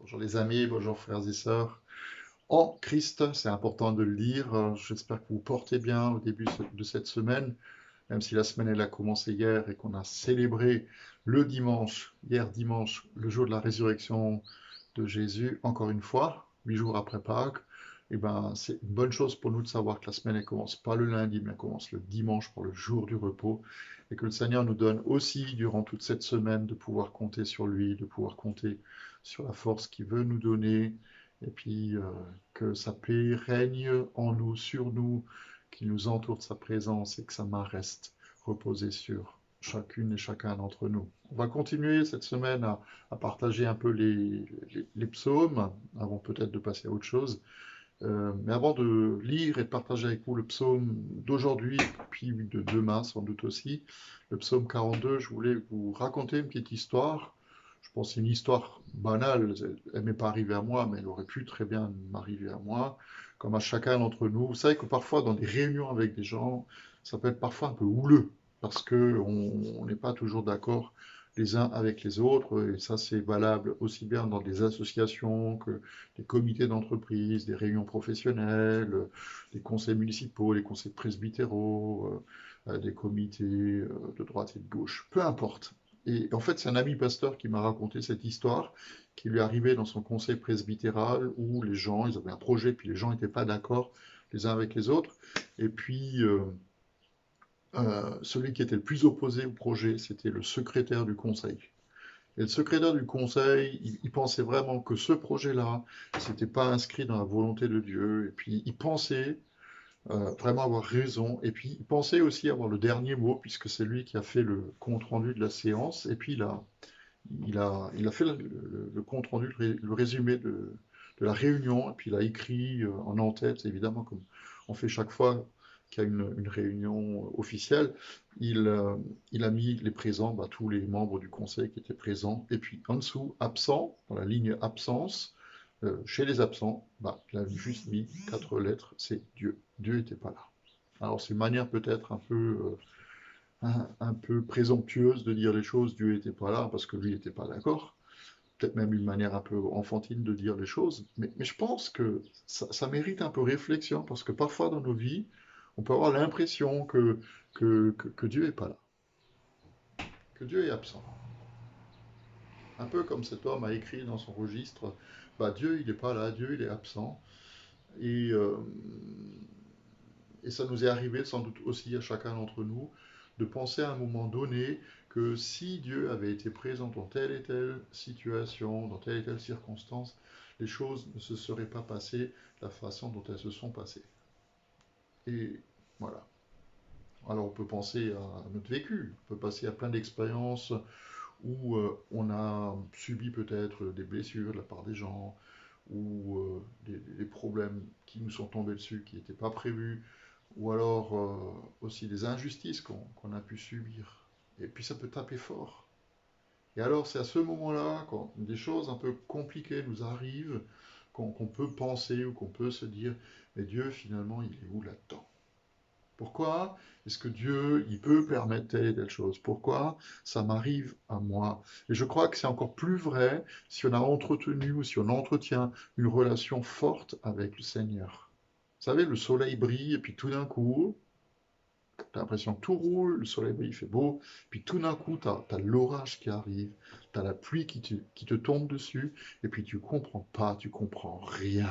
Bonjour les amis, bonjour frères et sœurs. En Christ, c'est important de le lire. J'espère que vous portez bien au début de cette semaine, même si la semaine elle a commencé hier et qu'on a célébré le dimanche, hier dimanche, le jour de la résurrection de Jésus, encore une fois, 8 jours après Pâques. Et ben, c'est une bonne chose pour nous de savoir que la semaine elle commence pas le lundi, mais elle commence le dimanche pour le jour du repos, et que le Seigneur nous donne aussi durant toute cette semaine de pouvoir compter sur lui, de pouvoir compter sur la force qu'il veut nous donner, et puis que sa paix règne en nous, sur nous, qu'il nous entoure de sa présence et que sa main reste reposée sur chacune et chacun d'entre nous. On va continuer cette semaine à partager un peu les psaumes, avant peut-être de passer à autre chose. Mais avant de lire et de partager avec vous le psaume d'aujourd'hui, puis de demain sans doute aussi, le psaume 42, je voulais vous raconter une petite histoire. Je pense que c'est une histoire banale, elle m'est pas arrivée à moi, mais elle aurait pu très bien m'arriver à moi, comme à chacun d'entre nous. Vous savez que parfois dans des réunions avec des gens, ça peut être parfois un peu houleux, parce que on n'est pas toujours d'accord les uns avec les autres, et ça c'est valable aussi bien dans des associations que des comités d'entreprise, des réunions professionnelles, des conseils municipaux, les conseils presbytéraux, des comités de droite et de gauche, peu importe. Et en fait, c'est un ami pasteur qui m'a raconté cette histoire qui lui arrivait dans son conseil presbytéral où les gens, ils avaient un projet, puis les gens n'étaient pas d'accord les uns avec les autres. Et puis, celui qui était le plus opposé au projet, c'était le secrétaire du conseil. Et le secrétaire du conseil, il pensait vraiment que ce projet-là, c'était pas inscrit dans la volonté de Dieu. Et puis, il pensait vraiment avoir raison. Et puis, il pensait aussi avoir le dernier mot, puisque c'est lui qui a fait le compte-rendu de la séance. Et puis, il a fait le compte-rendu, le résumé de la réunion. Et puis, il a écrit en en-tête, évidemment, comme on fait chaque fois qu'il y a une réunion officielle. Il, euh, il a mis les présents, bah, tous les membres du conseil qui étaient présents. Et puis, en dessous, absent, dans la ligne absence, chez les absents, bah, il a juste mis 4 lettres, c'est Dieu. Dieu n'était pas là. Alors c'est une manière peut-être un peu présomptueuse de dire les choses, Dieu n'était pas là parce que lui n'était pas d'accord. Peut-être même une manière un peu enfantine de dire les choses. Mais je pense que ça mérite un peu réflexion parce que parfois dans nos vies, on peut avoir l'impression que Dieu n'est pas là, que Dieu est absent. Un peu comme cet homme a écrit dans son registre, bah, Dieu il n'est pas là, Dieu il est absent. Et, euh, et ça nous est arrivé sans doute aussi à chacun d'entre nous de penser à un moment donné que si Dieu avait été présent dans telle et telle situation, dans telle et telle circonstance, les choses ne se seraient pas passées de la façon dont elles se sont passées. Et voilà. Alors on peut penser à notre vécu, on peut passer à plein d'expériences où on a subi peut-être des blessures de la part des gens, ou des problèmes qui nous sont tombés dessus qui n'étaient pas prévus, ou alors aussi des injustices qu'on a pu subir. Et puis ça peut taper fort. Et alors c'est à ce moment-là, quand des choses un peu compliquées nous arrivent, qu'on peut penser ou qu'on peut se dire, mais Dieu finalement il est où là-dedans? Pourquoi est-ce que Dieu, il peut permettre telle et telle chose? Pourquoi ça m'arrive à moi? Et je crois que c'est encore plus vrai si on a entretenu ou si on entretient une relation forte avec le Seigneur. Vous savez, le soleil brille et puis tout d'un coup, tu as l'impression que tout roule, le soleil brille, il fait beau, puis tout d'un coup, tu as, l'orage qui arrive, tu as la pluie qui te tombe dessus, et puis tu comprends pas, tu comprends rien.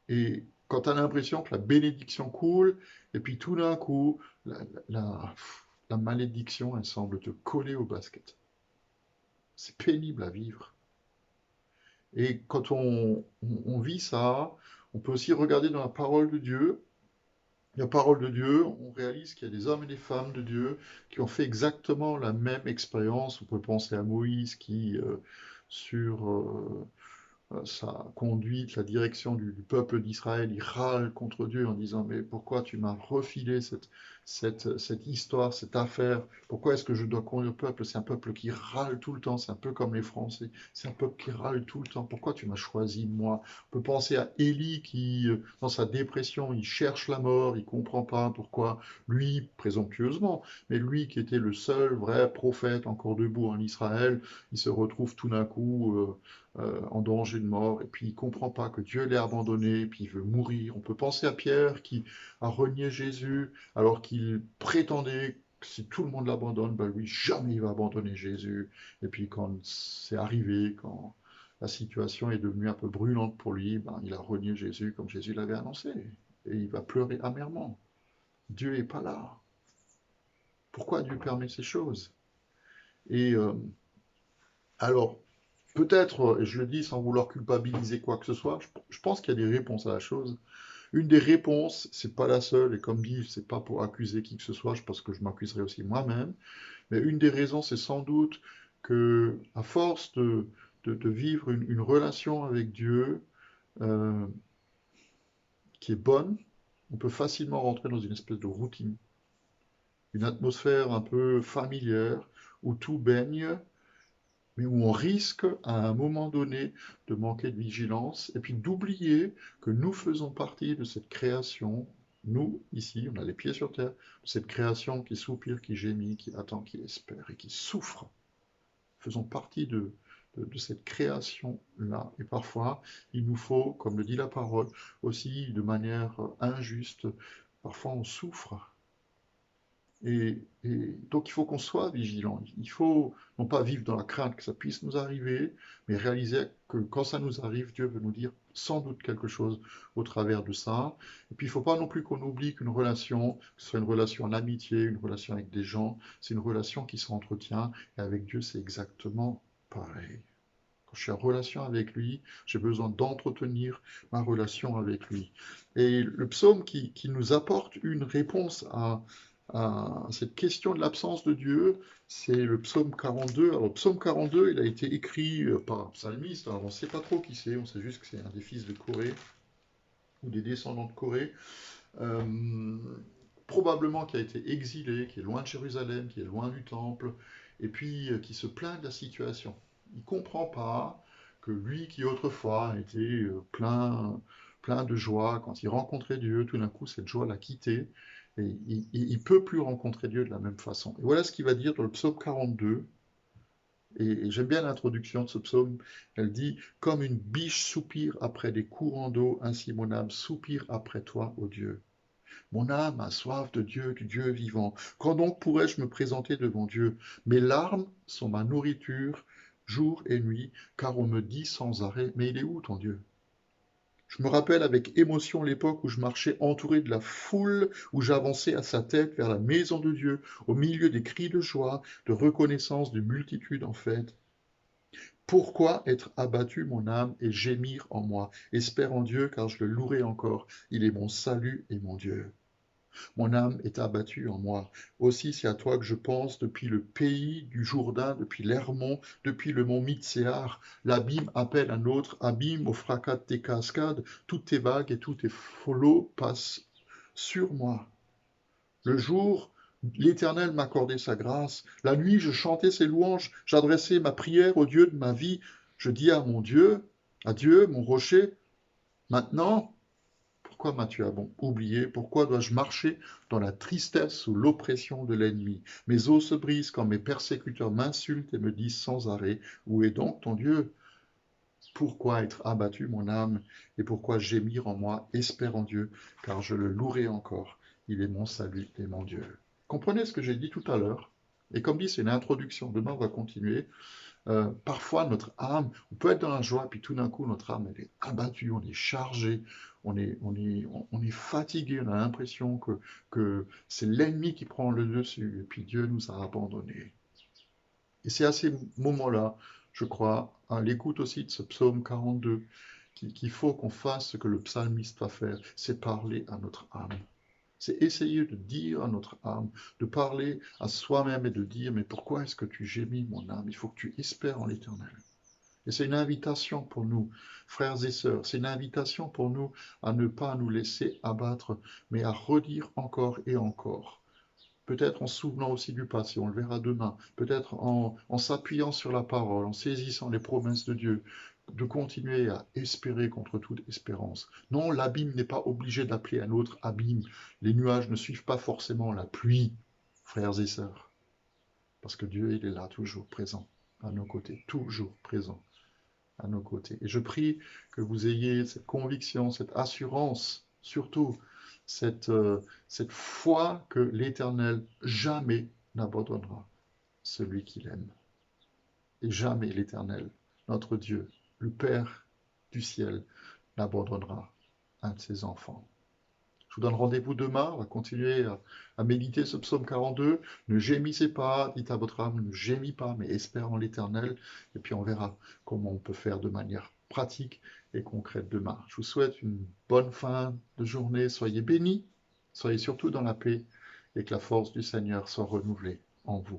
Et quand tu as l'impression que la bénédiction coule, et puis tout d'un coup, la- la malédiction, elle semble te coller au basket. C'est pénible à vivre. Et quand on vit ça, on peut aussi regarder dans la parole de Dieu. La parole de Dieu, on réalise qu'il y a des hommes et des femmes de Dieu qui ont fait exactement la même expérience. On peut penser à Moïse qui, sur sa conduite, la direction du peuple d'Israël, il râle contre Dieu en disant, mais pourquoi tu m'as refilé cette histoire, cette affaire. Pourquoi est-ce que je dois conduire le peuple? C'est un peuple qui râle tout le temps, c'est un peu comme les Français. C'est un peuple qui râle tout le temps. Pourquoi tu m'as choisi, moi? On peut penser à Élie qui, dans sa dépression, il cherche la mort, il comprend pas pourquoi lui, présomptueusement, mais lui qui était le seul vrai prophète encore debout en Israël, il se retrouve tout d'un coup en danger de mort, et puis il comprend pas que Dieu l'ait abandonné, et puis il veut mourir. On peut penser à Pierre qui a renié Jésus alors qu'il prétendait que si tout le monde l'abandonne, ben lui, jamais il va abandonner Jésus. Et puis quand c'est arrivé, quand la situation est devenue un peu brûlante pour lui, ben, il a renié Jésus comme Jésus l'avait annoncé. Et il va pleurer amèrement. Dieu n'est pas là. Pourquoi Dieu permet ces choses? Et alors, peut-être, et je le dis sans vouloir culpabiliser quoi que ce soit, je pense qu'il y a des réponses à la chose. Une des réponses, c'est pas la seule, et comme dit, c'est pas pour accuser qui que ce soit, je pense que je m'accuserai aussi moi-même, mais une des raisons, c'est sans doute que, à force de vivre une relation avec Dieu euh, qui est bonne, on peut facilement rentrer dans une espèce de routine, une atmosphère un peu familière, où tout baigne, mais où on risque à un moment donné de manquer de vigilance et puis d'oublier que nous faisons partie de cette création, nous, ici, on a les pieds sur terre, de cette création qui soupire, qui gémit, qui attend, qui espère et qui souffre. Faisons partie de cette création-là. Et parfois, il nous faut, comme le dit la parole, aussi de manière injuste, parfois on souffre. Et donc il faut qu'on soit vigilant. Il faut non pas vivre dans la crainte que ça puisse nous arriver, mais réaliser que quand ça nous arrive, Dieu veut nous dire sans doute quelque chose au travers de ça. Et puis il ne faut pas non plus qu'on oublie qu'une relation, que ce soit une relation en amitié, une relation avec des gens, c'est une relation qui s'entretient. Et avec Dieu, c'est exactement pareil. Quand je suis en relation avec lui, j'ai besoin d'entretenir ma relation avec lui. Et le psaume qui nous apporte une réponse à cette question de l'absence de Dieu, c'est le psaume 42. Alors, le psaume 42, il a été écrit par un psalmiste. Alors, on ne sait pas trop qui c'est, on sait juste que c'est un des fils de Corée ou des descendants de Corée. Euh, Probablement qui a été exilé, qui est loin de Jérusalem, qui est loin du temple, et puis qui se plaint de la situation. Il ne comprend pas que lui qui autrefois était plein de joie, quand il rencontrait Dieu, tout d'un coup cette joie l'a quitté, et il ne peut plus rencontrer Dieu de la même façon. Et voilà ce qu'il va dire dans le psaume 42, et j'aime bien l'introduction de ce psaume. Elle dit: Comme une biche soupire après des courants d'eau, ainsi mon âme soupire après toi, ô Dieu. Mon âme a soif de Dieu, du Dieu vivant. Quand donc pourrais-je me présenter devant Dieu? Mes larmes sont ma nourriture, jour et nuit, car on me dit sans arrêt: Mais il est où ton Dieu? Je me rappelle avec émotion l'époque où je marchais entouré de la foule, où j'avançais à sa tête vers la maison de Dieu, au milieu des cris de joie, de reconnaissance, de multitudes en fête. Pourquoi être abattu, mon âme, et gémir en moi? Espère en Dieu, car je le louerai encore. Il est mon salut et mon Dieu. Mon âme est abattue en moi. Aussi c'est à toi que je pense depuis le pays du Jourdain, depuis l'Hermon, depuis le mont Mitséar. L'abîme appelle un autre abîme au fracas de tes cascades. Toutes tes vagues et tous tes flots passent sur moi. Le jour, l'Éternel m'accordait sa grâce. La nuit, je chantais ses louanges. J'adressais ma prière au Dieu de ma vie. Je dis à Dieu, mon rocher, maintenant, pourquoi m'as-tu oublié? Pourquoi dois-je marcher dans la tristesse sous l'oppression de l'ennemi? Mes os se brisent quand mes persécuteurs m'insultent et me disent sans arrêt: Où est donc ton Dieu? Pourquoi être abattu, mon âme, et pourquoi gémir en moi? Espère en Dieu, car je le louerai encore. Il est mon salut et mon Dieu. Comprenez ce que j'ai dit tout à l'heure? Et comme dit, c'est une introduction. Demain, on va continuer. Parfois, notre âme, on peut être dans la joie, puis tout d'un coup, notre âme, elle est abattue, on est chargé, on est fatigué, on a l'impression que c'est l'ennemi qui prend le dessus, et puis Dieu nous a abandonnés. Et c'est à ces moments-là, je crois, à l'écoute aussi de ce psaume 42, qu'il faut qu'on fasse ce que le psalmiste va faire, c'est parler à notre âme. C'est essayer de dire à notre âme, de parler à soi-même et de dire: Mais pourquoi est-ce que tu gémis, mon âme? Il faut que tu espères en l'Éternel. Et c'est une invitation pour nous, frères et sœurs, c'est une invitation pour nous à ne pas nous laisser abattre, mais à redire encore et encore: peut-être en se souvenant aussi du passé, on le verra demain, peut-être en s'appuyant sur la parole, en saisissant les promesses de Dieu, de continuer à espérer contre toute espérance. Non, l'abîme n'est pas obligé d'appeler un autre abîme. Les nuages ne suivent pas forcément la pluie, frères et sœurs, parce que Dieu, il est là, toujours présent, à nos côtés, toujours présent à nos côtés. Et je prie que vous ayez cette conviction, cette assurance, surtout cette foi que l'Éternel jamais n'abandonnera celui qu'il aime. Et jamais l'Éternel, notre Dieu, le Père du ciel, n'abandonnera un de ses enfants. Je vous donne rendez-vous demain, on va continuer à méditer ce psaume 42. Ne gémissez pas, dites à votre âme, ne gémis pas, mais espère en l'Éternel. Et puis on verra comment on peut faire de manière pratique et concrète demain. Je vous souhaite une bonne fin de journée, soyez bénis, soyez surtout dans la paix et que la force du Seigneur soit renouvelée en vous.